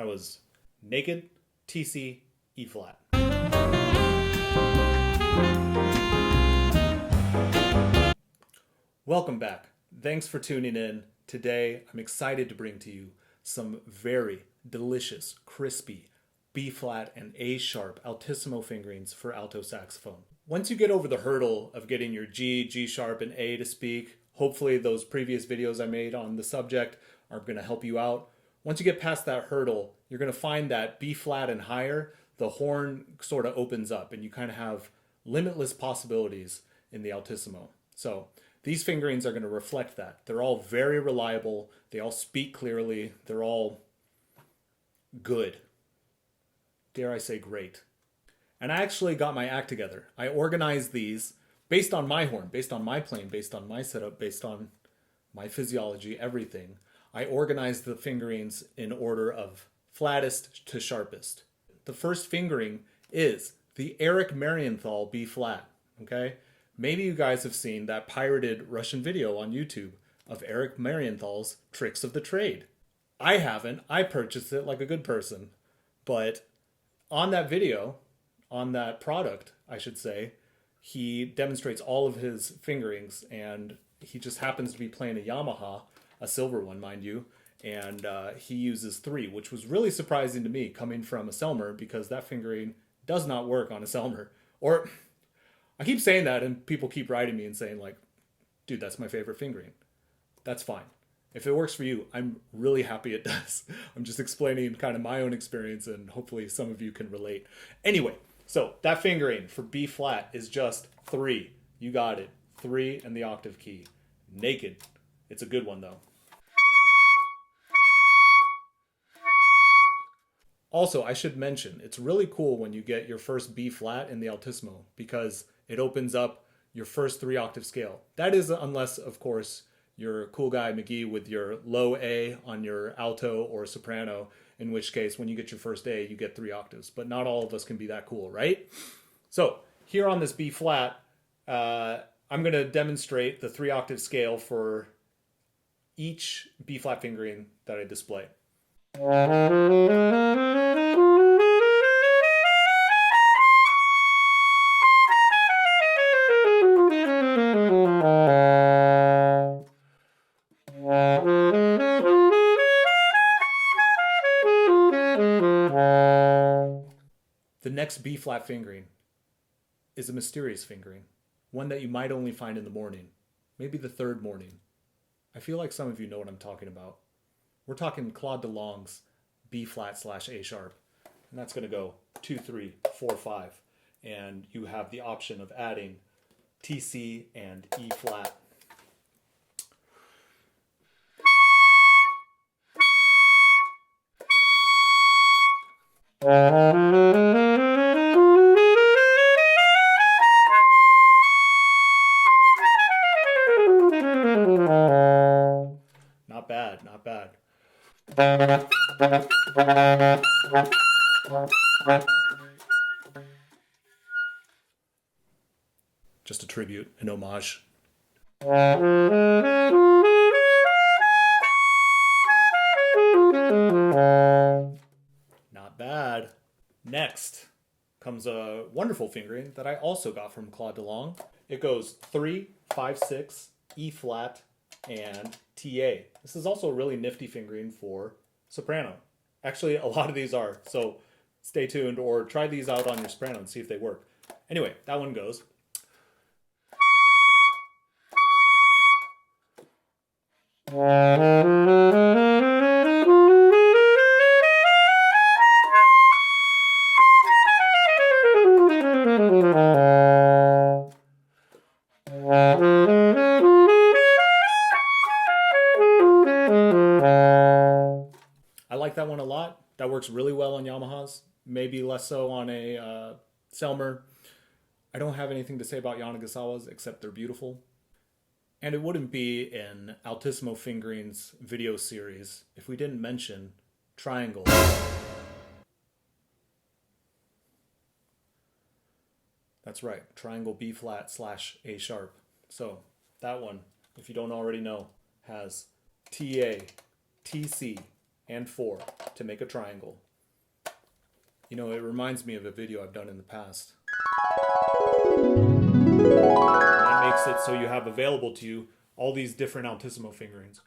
That was Naked, TC, E flat. Welcome back. Thanks for tuning in. Today, I'm excited to bring to you some very delicious, crispy B flat and A sharp altissimo fingerings for alto saxophone. Once you get over the hurdle of getting your G, G sharp, and A to speak, hopefully those previous videos I made on the subject are going to help you out. Once you get past that hurdle, you're going to find that B flat and higher, the horn sort of opens up and you kind of have limitless possibilities in the altissimo. So these fingerings are going to reflect that. They're all very reliable. They all speak clearly. They're all good. Dare I say great. And I actually got my act together. I organized these based on my horn, based on my playing, based on my setup, based on my physiology, everything. I organized the fingerings in order of flattest to sharpest. The first fingering is the Eric Marienthal B flat, okay? Maybe you guys have seen that pirated Russian video on YouTube of Eric Marienthal's Tricks of the Trade. I haven't. I purchased it like a good person. But on that video, on that product, I should say, he demonstrates all of his fingerings, and he just happens to be playing a Yamaha, a silver one, mind you, and he uses 3, which was really surprising to me coming from a Selmer, because that fingering does not work on a Selmer. Or, I keep saying that, and people keep writing me and saying, like, dude, that's my favorite fingering. That's fine. If it works for you, I'm really happy it does. I'm just explaining kind of my own experience, and hopefully some of you can relate. Anyway, so that fingering for B flat is just 3. You got it. 3 and the octave key. Naked. It's a good one though. Also, I should mention, it's really cool when you get your first B flat in the altissimo, because it opens up your first 3 octave scale. That is unless, of course, you're cool guy McGee with your low A on your alto or soprano, in which case when you get your first A, you get 3 octaves. But not all of us can be that cool, right? So here on this B flat, I'm going to demonstrate the 3 octave scale for each B flat fingering that I display. The next B flat fingering is a mysterious fingering, one that you might only find in the morning, maybe the 3rd morning. I feel like some of you know what I'm talking about. We're talking Claude Delangle's B flat / A sharp, and that's going to go 2, 3, 4, 5, and you have the option of adding TC and E flat. Not bad, not bad. Just a tribute, an homage. Not bad. Next comes a wonderful fingering that I also got from Claude Delangle. It goes 3, 5, 6, E flat, and TA. This is also a really nifty fingering for soprano. Actually, a lot of these are, so stay tuned or try these out on your soprano and see if they work. Anyway, that one goes. I like that one a lot. That works really well on Yamahas, maybe less so on a Selmer. I don't have anything to say about Yanagasawas except they're beautiful. And it wouldn't be an Altissimo Fingerings video series if we didn't mention Triangle. That's right, Triangle B flat / A sharp. So that one, if you don't already know, has TA, TC, and 4. to make a triangle. You know, it reminds me of a video I've done in the past. And that makes it so you have available to you all these different altissimo fingerings.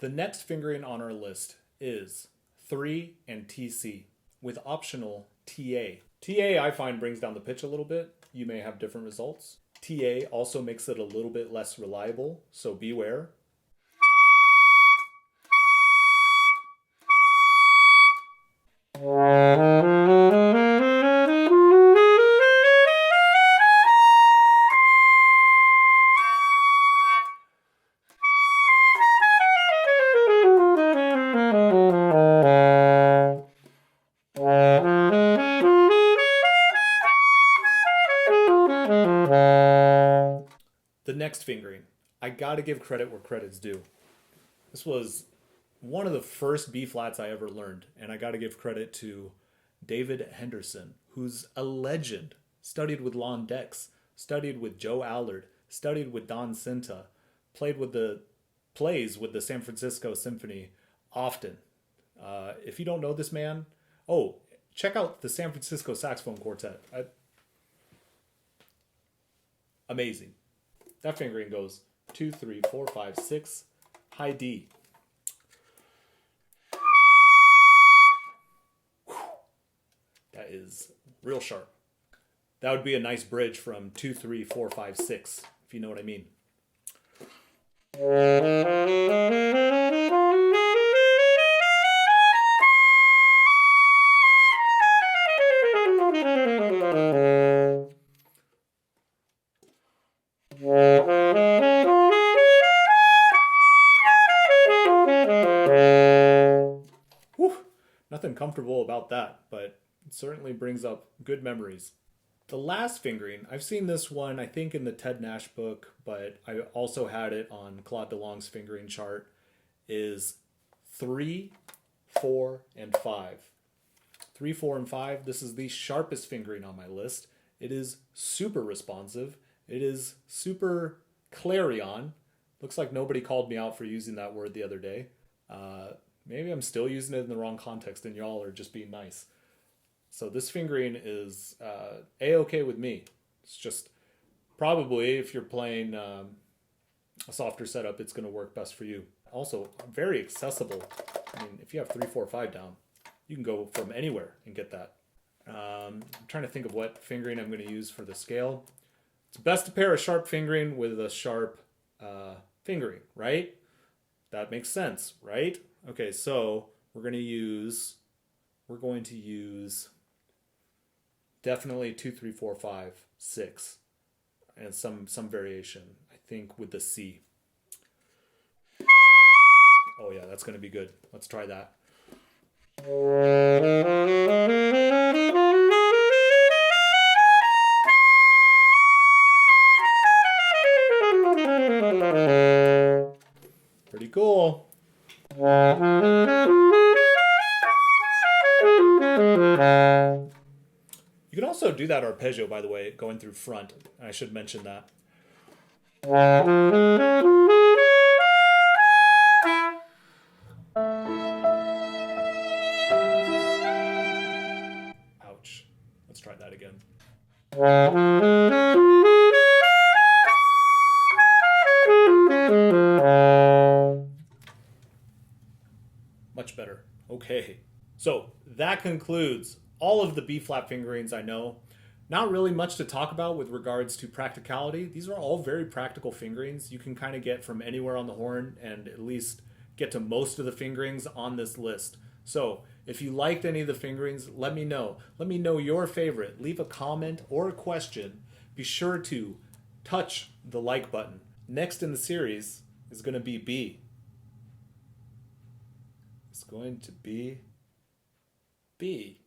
The next fingering on our list is 3 and TC with optional TA. TA I find brings down the pitch a little bit. You may have different results. TA also makes it a little bit less reliable, so beware. The next fingering, I gotta give credit where credit's due. This was one of the first B flats I ever learned, and I gotta give credit to David Henderson, who's a legend. Studied with Lon Dex, studied with Joe Allard, studied with Don Cinta, plays with the San Francisco Symphony often. If you don't know this man, check out the San Francisco Saxophone Quartet. Amazing. That fingering goes 2, 3, 4, 5, 6, high D. That is real sharp. That would be a nice bridge from 2, 3, 4, 5, 6, if you know what I mean. Whew, nothing comfortable about that, but it certainly brings up good memories. The last fingering, I've seen this one, I think in the Ted Nash book, but I also had it on Claude Delangle's fingering chart, is 3, 4, and 5. 3, 4, and 5, this is the sharpest fingering on my list. It is super responsive. It is super clarion. Looks like nobody called me out for using that word the other day. Maybe I'm still using it in the wrong context and y'all are just being nice. So this fingering is A-okay with me. It's just probably if you're playing a softer setup, it's going to work best for you. Also, very accessible. I mean, if you have 3, 4, 5 down, you can go from anywhere and get that. I'm trying to think of what fingering I'm going to use for the scale. It's best to pair a sharp fingering with a sharp fingering, right? That makes sense, right? Okay, so we're going to use definitely 2, 3, 4, 5, 6, and some variation, I think, with the C. Oh yeah, that's going to be good. Let's try that. Pretty cool. You can also do that arpeggio, by the way, going through front. I should mention that. Ouch. Let's try that again. Much better. Okay. So that concludes all of the B flat fingerings I know. Not really much to talk about with regards to practicality. These are all very practical fingerings. You can kind of get from anywhere on the horn and at least get to most of the fingerings on this list. So if you liked any of the fingerings, let me know. Let me know your favorite. Leave a comment or a question. Be sure to touch the like button. Next in the series is going to be B. It's going to be B.